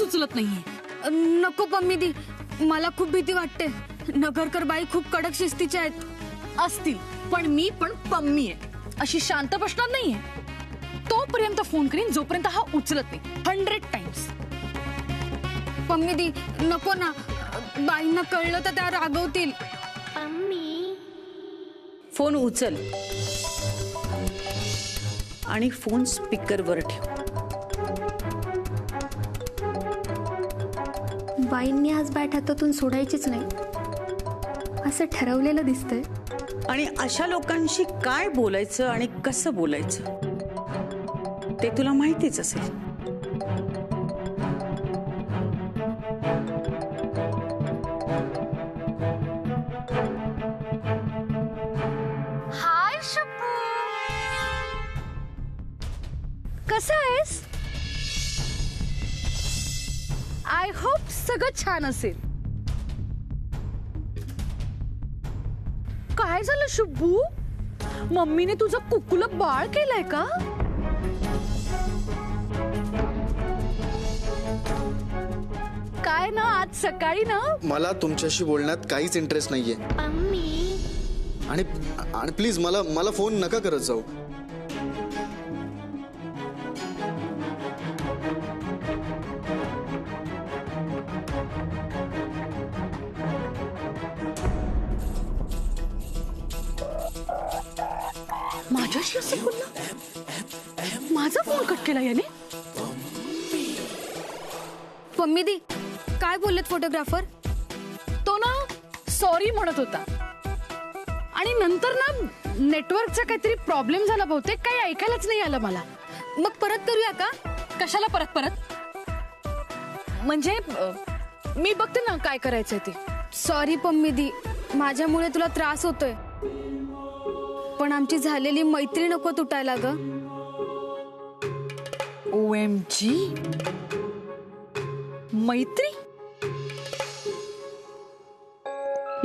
फोनच उचलत नाहीये. नको पम्मी दी, मला खूप भीती वाटते. नगरकर बाई खूप कडक शिस्तीच्या आहेत. असतील, पण मी पण पम्मी आहे, अशी शांत बसणार नाहीये. तोपर्यंत फोन करीन जोपर्यंत हा उचलत नाही. 100 टाइम्स. पम्मी दी नको ना, बाईंना कळलं तर त्या रागवतील. फोन उचल आणि फोन स्पीकरवर ठेव. बाईंनी आज बॅट हातातून सोडायचीच नाही असं ठरवलेलं दिसतंय. आणि अशा लोकांशी काय बोलायचं आणि कसं बोलायचं ते तुला माहितीच असेल. हाय शुभू, कसा आहेस? आय होप सगळं छान असेल. काय झालं शुभू? मम्मीने तुझं कुकुलं बाळ केलंय का? काय ना आज सकाळी ना मला तुमच्याशी बोलण्यात काहीच इंटरेस्ट नाहीये. आणि प्लीज मला फोन नका करत जाऊ. माझ्याशी असं बोलला? माझा फोन कट केला याने? पम्मी दी काय बोललेत फोटोग्राफर? तो ना सॉरी म्हणत होता आणि नंतर ना नेटवर्कचा काहीतरी प्रॉब्लेम झाला बहुतेक. काही ऐकायलाच नाही आलं मला. मग परत करूया का? कशाला परत परत? म्हणजे मी बघते ना काय करायचंय ते. सॉरी पम्मी दी, माझ्यामुळे तुला त्रास होतोय, पण आमची झालेली मैत्री नको तुटायला ग. OMG, मैत्री?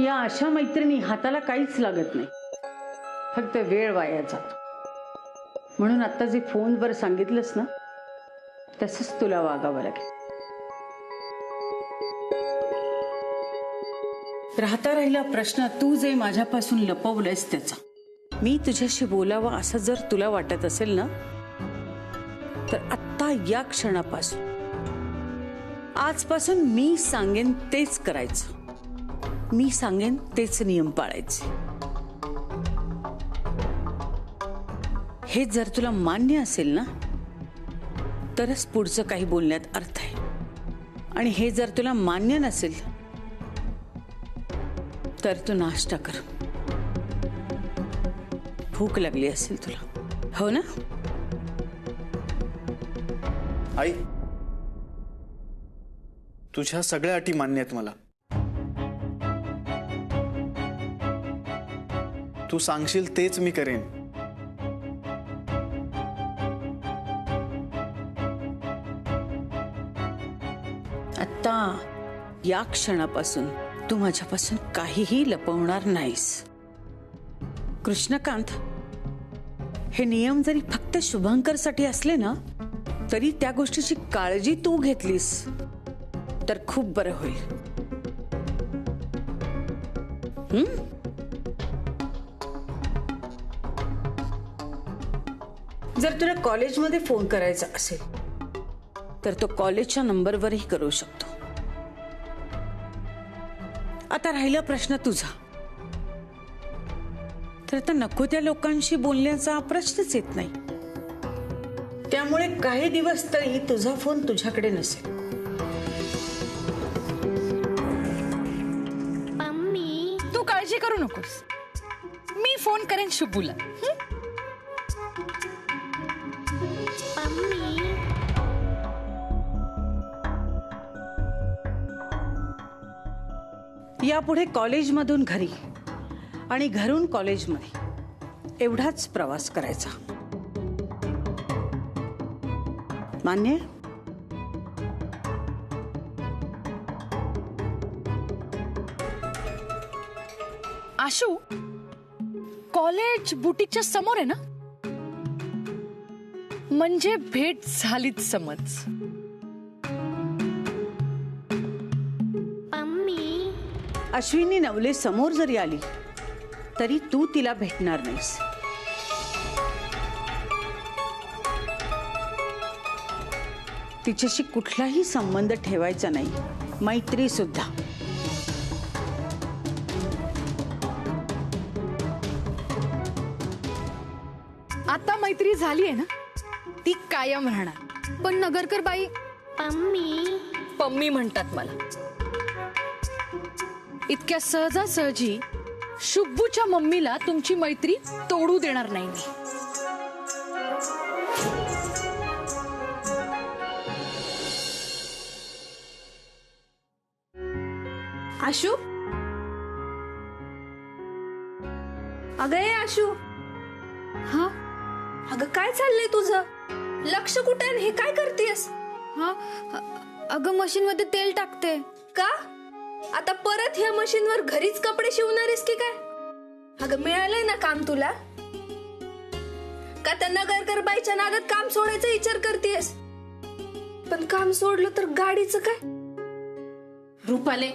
या अशा मैत्रिणी हाताला काहीच लागत नाही, फक्त वेळ वाया जातो. म्हणून आता जे फोनवर सांगितलंस ना तसंच तुला वागावं लागेल. राहता राहिला प्रश्न तू जे माझ्यापासून लपवलंयस त्याचा. मी तुझ्याशी बोलावं असं जर तुला वाटत असेल ना तर आत्ता या क्षणापासून आजपासून मी सांगेन तेच करायचं. मी सांगेन तेच नियम पाळायचे. हे जर तुला मान्य असेल ना तरच पुढचं काही बोलण्यात अर्थ आहे. आणि हे जर तुला मान्य नसेल तर तू नाश्ता कर. भूक लागली असेल तुला, हो ना? आई, तुझ्या सगळ्या अटी मान्य आहेत मला. तू सांगशील तेच मी करेन. आता या क्षणापासून तू माझ्यापासून काहीही लपवणार नाहीस. कृष्णकांत, हे नियम जरी फक्त शुभंकर साठी असले ना तरी त्या गोष्टीची काळजी तू घेतलीस तर खूप बरं होईल. जर तुला कॉलेजमध्ये फोन करायचा असेल तर तो कॉलेजच्या नंबरवरही करू शकतो. आता राहिला प्रश्न तुझा, तर आता नको त्या लोकांशी बोलण्याचा प्रश्नच येत नाही. त्यामुळे काही दिवस तरी तुझा फोन तुझ्याकडे नसेल. तू काळजी करू नकोस, मी फोन करेन शुभूला. यापुढे कॉलेजमधून घरी आणि घरून कॉलेजमध्ये एवढाच प्रवास करायचा. मान्य? आशू, कॉलेज बुटीकच्या समोर आहे ना? म्हणजे भेट झालीच समज. अश्विनी नवले समोर जरी आली तरी तू तिला भेटणार नाहीस. तिच्याशी कुठलाही संबंध ठेवायचा नाही, मैत्री सुद्धा. आता मैत्री झाली आहे ना, ती कायम राहणार. पण नगरकर बाई, पम्मी म्हणतात मला. इतक्या सहजासहजी शुभ्बूच्या मम्मीला तुमची मैत्री तोडू देणार नाही मी. आशू, अगं ए आशू, हा अगं काय चाललंय तुझं? लक्ष कुठे आहे? हे काय करतेस? हा अगं मशीन मध्ये तेल टाकते. का आता परत ह्या मशीनवर घरीच कपडे शिवणारेस की काय? अगं मिळालंय ना काम तुला? का त्या नगरकर बाईच्या नादात काम सोडायचा विचार करतेस? पण काम सोडलं तर गाडीचं काय? रुपाले,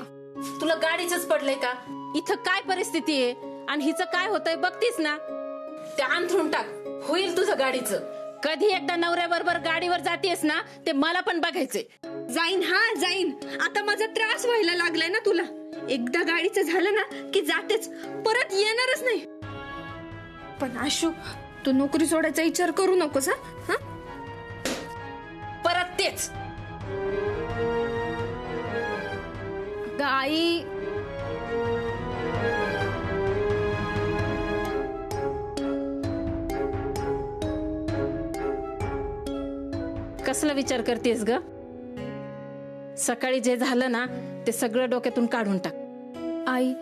तुला गाडीच पडलंय का? इथं काय परिस्थिती आहे आणि हिचं काय होतंय बघतीस ना. ते अंथरून टाक, होईल तुझं गाडीचं. कधी एकदा नवऱ्याबरोबर गाडीवर जातेस ना, ते मला पण बघायचंय. जाईन, हा जाईन. आता माझा त्रास व्हायला लागलाय ना तुला. एकदा गाडीचं झालं ना की जातेच, परत येणारच नाही. पण आशू, तू नोकरी सोडायचा विचार करू नकोस. हा परत तेच. आई, कसला विचार करतेस ग? सकाळी जे झालं ना ते सगळं डोक्यातून काढून टाक. आई,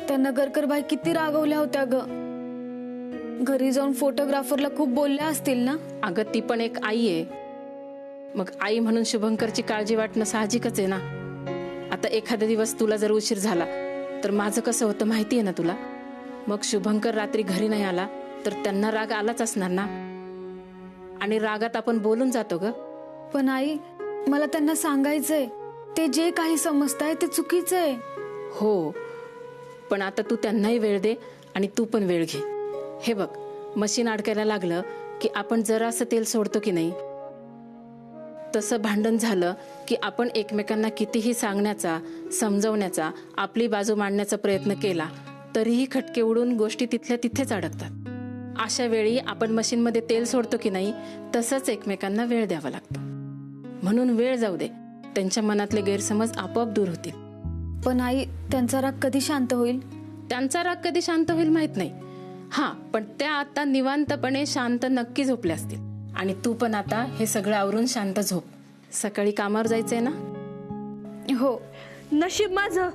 त्या नगरकर बाई किती रागवल्या होत्या ग. घरी जाऊन फोटोग्राफरला खूप बोलल्या असतील ना. अगं ती पण एक आई आहे. मग आई म्हणून शुभंकरची काळजी वाटणं साहजिकच आहे ना. आता एखादा दिवस तुला जर उशीर झाला तर माझं कसं होतं माहिती आहे ना तुला. मग शुभंकर रात्री घरी नाही आला तर त्यांना राग आलाच असणार ना. आणि रागात आपण बोलून जातो ग. पण आई, मला त्यांना सांगायचंय, ते जे काही समजताय ते चुकीचं आहे. हो, पण आता तू त्यांनाही वेळ दे आणि तू पण वेळ घे. हे बघ, मशीन अडकायला लागलं की आपण जरासं तेल सोडतो की नाही, तसं भांडण झालं की आपण एकमेकांना कितीही सांगण्याचा, समजवण्याचा, आपली बाजू मांडण्याचा प्रयत्न केला तरीही खटके उडून गोष्टी तिथल्या तिथेच अडकतात. अशा वेळी आपण मशीनमध्ये तेल सोडतो की नाही, तसंच एकमेकांना वेळ द्यावा लागतो. म्हणून वेळ जाऊ दे, त्यांच्या मनातले गैरसमज आपोआप दूर होतील. पण आई, त्यांचा राग कधी शांत होईल? त्यांचा राग कधी शांत होईल माहित नाही. हा, पण त्या आता निवांतपणे शांत नक्की झोपल्या असतील. आणि तू पण आता हे सगळं आवरून शांत झोप. सकाळी कामावर जायचंय ना. हो, नशीब माझं.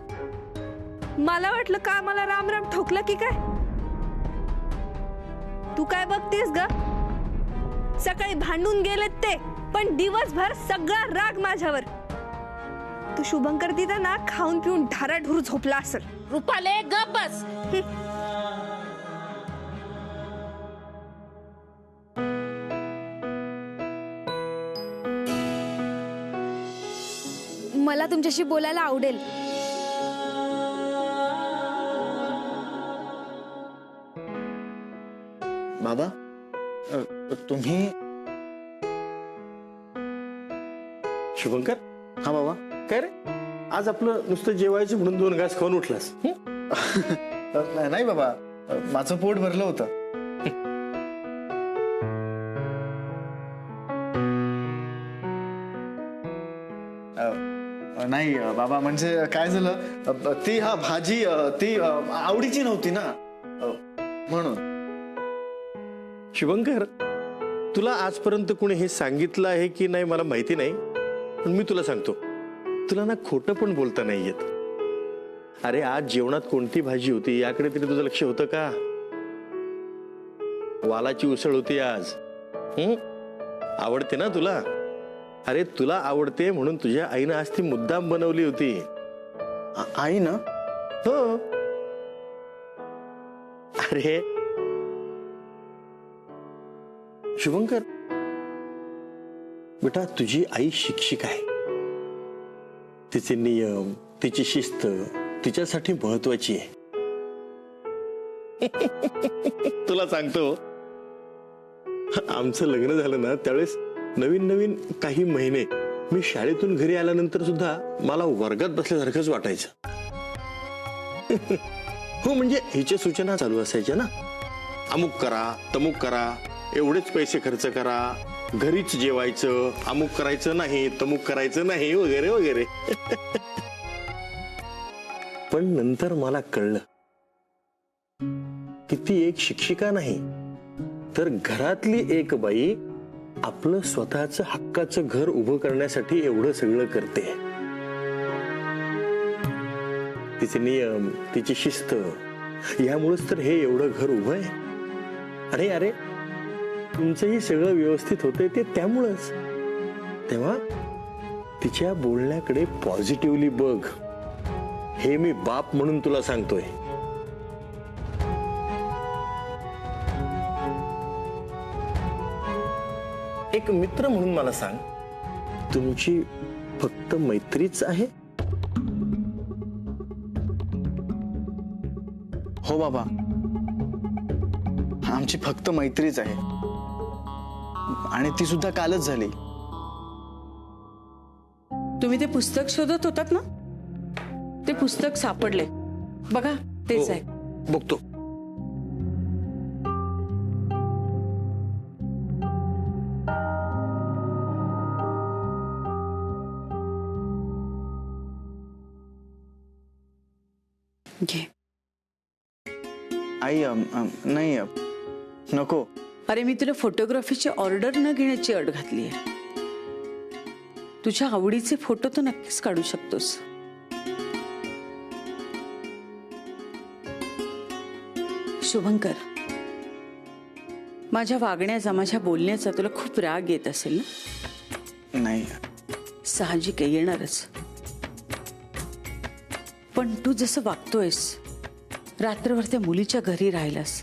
मला वाटलं का मला राम राम ठोकलं की काय. तू काय बघतेस ग? सकाळी भांडून गेलेत ते, पण दिवसभर सगळा राग माझ्यावर. तू शुभंकर तिथं ना खाऊन पिऊन ढाराढूर झोपला असेल. रुपाले, गप बस. मला तुमच्याशी बोलायला आवडेल. बाबा, तुम्ही. शुभंकर, हा बाबा. काय रे, आज आपलं नुसतं जेवायचं म्हणून 2 घास खाऊन उठलास? नाही बाबा, माझं पोट भरलं होतं. नाही बाबा, म्हणजे काय झालं, ती भाजी ती आवडीची नव्हती ना, म्हणून. शुभंकर, तुला आजपर्यंत कोणी हे सांगितलं आहे की नाही मला माहिती नाही, पण मी तुला सांगतो, तुला ना खोटं पण बोलता नाही येत. अरे, आज जेवणात कोणती भाजी होती याकडे तरी तुझं लक्ष होतं का? वालाची उसळ होती आज. आवडते ना तुला? अरे, तुला आवडते म्हणून तुझ्या आईनं आज ती मुद्दाम बनवली होती. आई ना? हो. अरे शुभंकर बेटा, तुझी आई शिक्षिका आहे. तिचे नियम, तिची शिस्त, तिच्यासाठी महत्वाची आहे. तुला सांगतो, आमचं लग्न झालं ना त्यावेळेस नवीन नवीन काही महिने मी शाळेतून घरी आल्यानंतर सुद्धा मला वर्गात बसल्यासारखंच वाटायचं. हो, म्हणजे हिच्या सूचना चालू असायच्या ना, अमुक करा तमुक करा, एवढेच पैसे खर्च करा, घरीच जेवायचं, अमुक करायचं नाही तमुक करायचं नाही, वगैरे वगैरे. पण नंतर मला कळलं की ती एक शिक्षिका नाही, तर घरातली एक बाई आपलं स्वतःचं हक्काचं घर उभं करण्यासाठी एवढं सगळं करते. तिचे नियम, तिची शिस्त, यामुळेच तर हे एवढं घर उभं आहे. अरे अरे, तुमचंही सगळं व्यवस्थित होतंय ते त्यामुळंच. तेव्हा तिच्या बोलण्याकडे पॉझिटिव्हली बघ, हे मी बाप म्हणून तुला सांगतोय. एक मित्र म्हणून मला सांग, तुमची फक्त मैत्रीच आहे? हो बाबा, आमची फक्त मैत्रीच आहे, आणि ती सुद्धा कालच झाली. तुम्ही ते पुस्तक शोधत होतात ना, ते पुस्तक सापडले बघा, तेच आहे. बघतो. घे. आई नाही, नको. अरे, मी तुला फोटोग्राफीची ऑर्डर न घेण्याची अट घातली आहे. तुझ्या आवडीचे फोटो तर नक्कीच काढू शकतोस. शुभंकर, माझ्या वागण्याचा, माझ्या बोलण्याचा तुला खूप राग येत असेल ना? नाही. साहजिक आहे, येणारच. पण तू जसं वागतोयस, रात्रभर त्या मुलीच्या घरी राहिलास,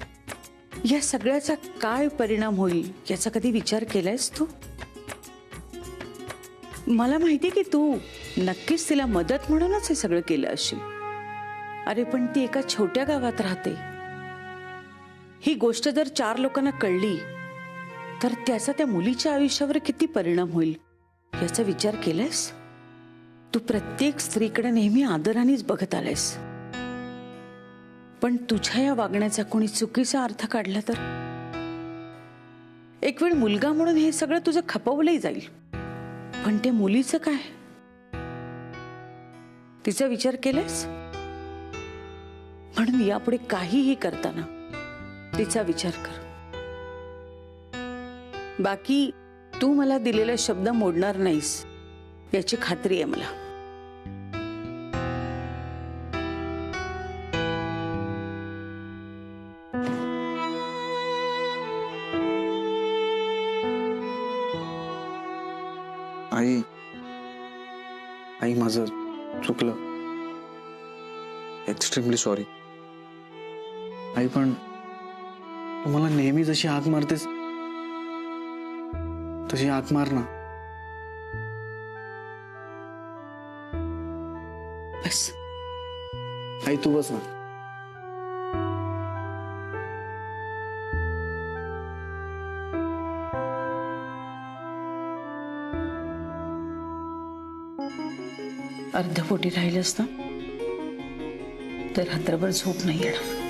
या सगळ्याचा काय परिणाम होईल याचा कधी विचार केलायस तू? मला माहिती की तू नक्कीच तिला मदत म्हणूनच हे सगळं केलं असेल. अरे, पण ती एका छोट्या गावात राहते. ही गोष्ट जर 4 लोकांना कळली तर त्याचा त्या मुलीच्या आयुष्यावर किती परिणाम होईल याचा विचार केलायस? तू प्रत्येक स्त्रीकडे नेहमी आदरानेच बघत आलायस, पण तुझ्या या वागण्याचा कोणी चुकीचा अर्थ काढला तर एक वेळ मुलगा म्हणून हे सगळं तुझं खपवलंही जाईल. पण त्या मुलीचं काय? तिचा विचार केलायस? म्हणून यापुढे काहीही करताना तिचा विचार कर. बाकी तू मला दिलेला शब्द मोडणार नाहीस याची खात्री आहे मला. आई, माझं चुकलं. Extremely sorry. आई, पण तू मला नेहमी जशी हाक मारतेस तशी हाक मार ना. बस. आई, तू बस ना. अर्धपोटी राहिलंस ना तर रात्रभर झोप नाही येणार.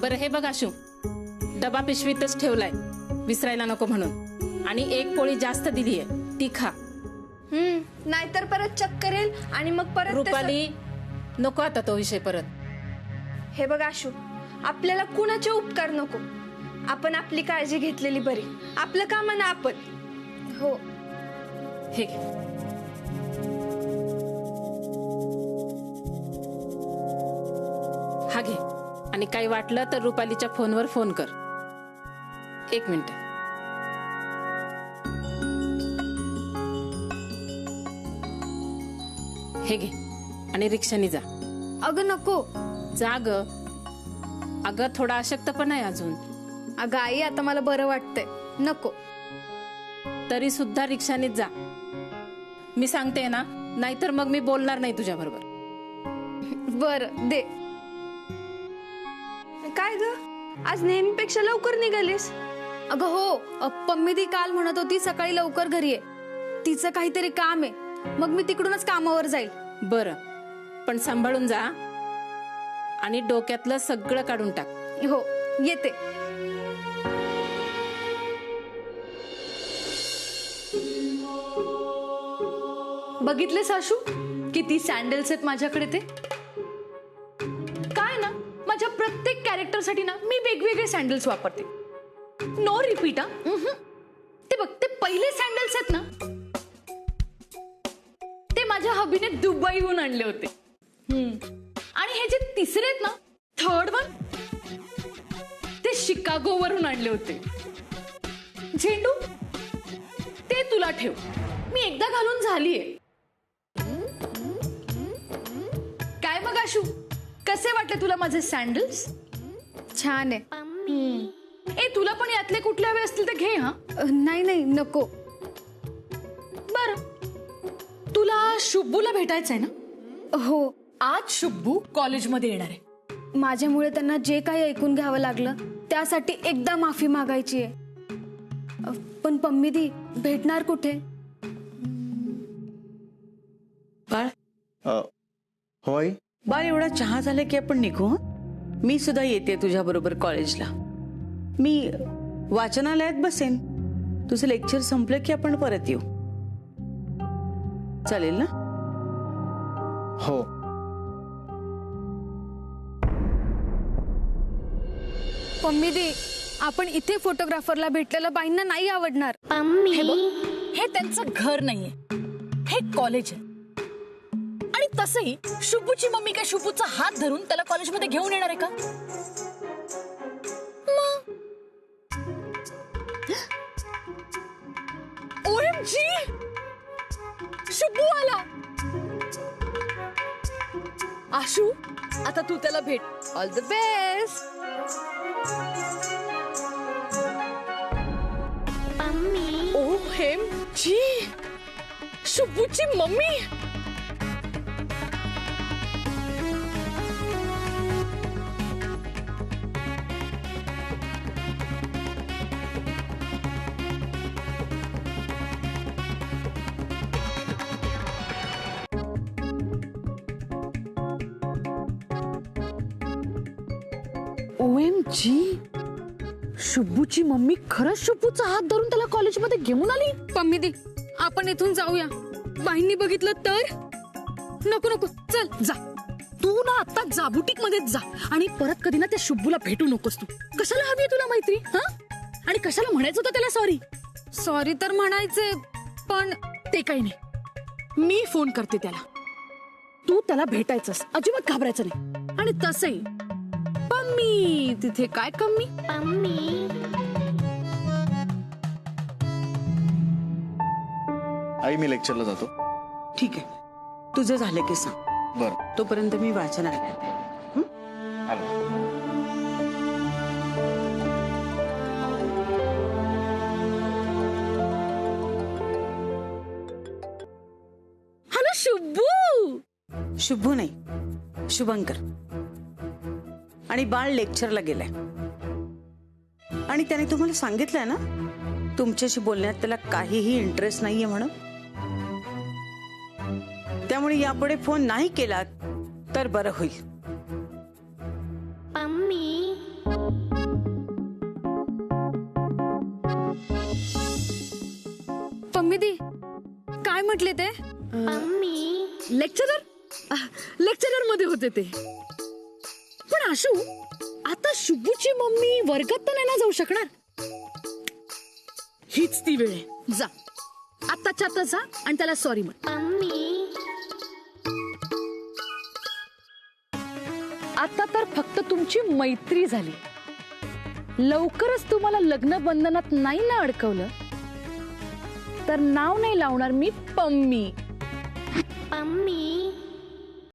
बरं, हे बघ आशू, डबा पिशवीतच ठेवलाय, विसरायला नको म्हणून. आणि एक पोळी जास्त दिलीये, ती खा. नाहीतर परत चक्कर येईल आणि मग परत रुपाली, नको आता तो विषय परत. हे बघ आशू, आपल्याला कुणाचे उपकार नको. आपण आपली काळजी घेतलेली बरी. आपलं कामानं आपण. हो, हे घे. हा घे. आणि काही वाटलं तर रुपालीच्या फोनवर फोन कर. 1 मिनिट. हे घे आणि रिक्षाने जा. अगं नको. जा ग. अगं थोडा अशक्त पण आहे अजून. अगं आई आता मला बरं वाटतंय, नको. तरी सुद्धा रिक्षानेच जा. मी सांगते ना, नाहीतर मग मी बोलणार नाही तुझ्या बरोबर. बरं दे. काय ग, आज नेहमीपेक्षा लवकर निघालीस? अगं हो, पम्मी दी काल म्हणत होती सकाळी लवकर घरी आहे. तिचं काहीतरी काम आहे, मग मी तिकडूनच कामावर जाईल. बरं, पण सांभाळून जा आणि डोक्यातलं सगळं काढून टाक. हो, येते. बघितले साशू किती सँडल्स आहेत माझ्याकडे. ते काय ना, माझ्या प्रत्येक कॅरेक्टरसाठी ना मी वेगवेगळे सँडल्स वापरते. No repeat. ते बघ, ते पहिले सँडल्स आहेत ना, ते माझ्या हबीने दुबईहून आणले होते. आणि हे जे तिसरे आहेत ना, थर्ड वन, ते शिकागो वरून आणले होते. झेंडू, ते तुला ठेव, मी एकदा घालून झालीये. काय मग आशू, कसे वाटले तुला माझे सँडल्स? छान आहे. ए, तुला पण यातले कुठले हवे असतील तर घे. हा, नाही नाही नको. बर, तुला शुभ्बूला भेटायचंय ना? हो. आज शुभ्बू कॉलेजमध्ये येणार आहे. माझ्यामुळे त्यांना जे काही ऐकून घ्यावं लागलं त्यासाठी एकदा माफी मागायची आहे. पण पम्मी दी भेटणार कुठे? बाळ, होय. बाळ, एवढा चहा झाला की आपण निघू. हं? मी सुद्धा येते तुझ्या बरोबर कॉलेजला. मी वाचनालयात बसेन. तुझं लेक्चर संपलं की आपण परत येऊ. चालेल ना? हो. पम्मी दी, आपण इथे फोटोग्राफरला भेटलेलं बाईंना नाही आवडणार. हे बघ, हे त्यांचं घर नाहीये, हे कॉलेज आहे. आणि तसंही शुभूची मम्मी काय शुभूचा हात धरून त्याला कॉलेजमध्ये घेऊन येणार आहे का? OMG, शुभू आला. आशू, आता तू त्याला भेट. All the best. OMG, शुभूची मम्मी. OMG, शुभूची मम्मी खरंच शुभूचा हात धरून त्याला कॉलेजमध्ये घेऊन आली. पम्मी दी, आपण इथून जाऊया. बाईंनी बघितलं तर? नको नको, चल जा. तू ना आता जा, बुटीक मध्ये जा. आणि परत कधी ना त्या शुभूला भेटू नकोस. तू कशाला हवी तुला मैत्री? हा, आणि कशाला म्हणायचं होतं त्याला सॉरी? सॉरी तर म्हणायचे, पण ते काही नाही. मी फोन करते त्याला. तू त्याला भेटायचंस, अजिबात घाबरायचं नाही. आणि तसंही पम्मी तिथे काय कमी. आई, मी लेक्चरला जातो. ठीक आहे, तुझं झालं की सांग. बरं. तोपर्यंत मी वाचनालयात आहे. हॅलो शुभू. शुभू नाही, शुभंकर. आणि बाळ लेक्चरला गेलाय. आणि त्याने तुम्हाला सांगितलंय ना तुमच्याशी बोलण्यात त्याला काहीही इंटरेस्ट नाहीये म्हणून. त्यामुळे यापुढे फोन नाही केला तर बरं होईल. पम्मी दी काय म्हटले ते? लेक्चरर मध्ये होते ते. पण आशू, आता शुभूची मम्मी वर्गात तर नाही ना जाऊ शकणार. हीच ती वेळ आहे. जा, आताच्या आता जा आणि त्याला सॉरी म्हण. आता तर फक्त तुमची मैत्री झाली. लवकरच तुम्हाला लग्न बंधनात नाही ना अडकवलं तर नाव नाही लावणार मी पम्मी.